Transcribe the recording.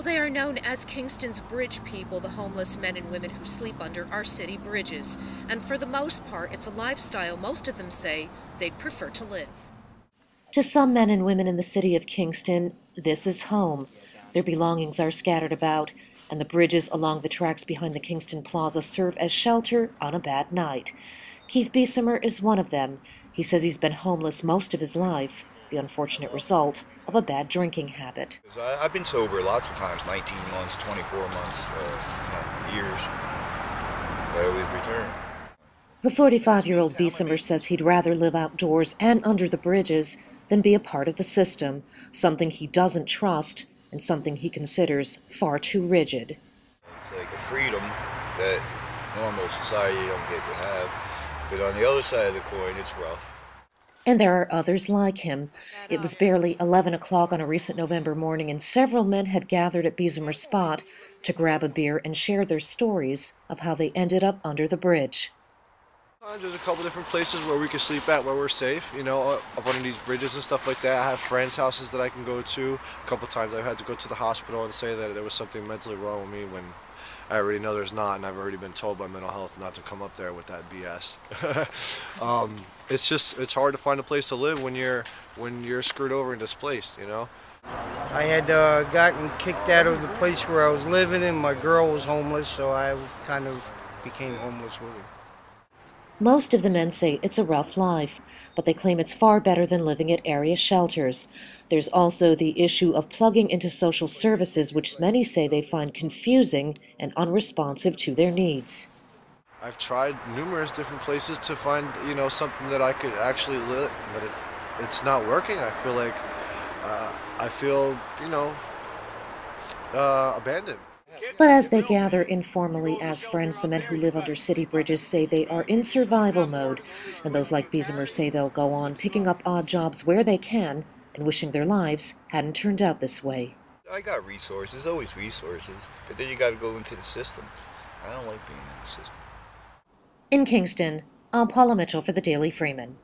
They are known as Kingston's bridge people, the homeless men and women who sleep under our city bridges. And for the most part, it's a lifestyle most of them say they'd prefer to live. To some men and women in the city of Kingston, this is home. Their belongings are scattered about, and the bridges along the tracks behind the Kingston Plaza serve as shelter on a bad night. Keith Beesimer is one of them. He says he's been homeless most of his life, the unfortunate result of a bad drinking habit. I've been sober lots of times, 19 months, 24 months, years, but I always return. The 45-year-old Beesimer says he'd rather live outdoors and under the bridges than be a part of the system, something he doesn't trust and something he considers far too rigid. It's like a freedom that normal society don't get to have, but on the other side of the coin, it's rough. And there are others like him. It was barely 11 o'clock on a recent November morning, and several men had gathered at Beesimer's spot to grab a beer and share their stories of how they ended up under the bridge. There's a couple different places where we can sleep at, where we're safe, you know, up under these bridges and stuff like that. I have friends' houses that I can go to. A couple times I've had to go to the hospital and say that there was something mentally wrong with me when I already know there's not, and I've already been told by mental health not to come up there with that BS. It's hard to find a place to live when you're screwed over and displaced, you know. I had gotten kicked out of the place where I was living, and my girl was homeless, so I kind of became homeless with her. Most of the men say it's a rough life, but they claim it's far better than living at area shelters. There's also the issue of plugging into social services, which many say they find confusing and unresponsive to their needs. I've tried numerous different places to find, you know, something that I could actually live, but it's not working. I feel, you know, abandoned. But as they gather informally as friends, the men who live under city bridges say they are in survival mode, and those like Beesimer say they'll go on picking up odd jobs where they can and wishing their lives hadn't turned out this way. I got resources, always resources, but then you got to go into the system. I don't like being in the system. In Kingston, I'm Paula Mitchell for the Daily Freeman.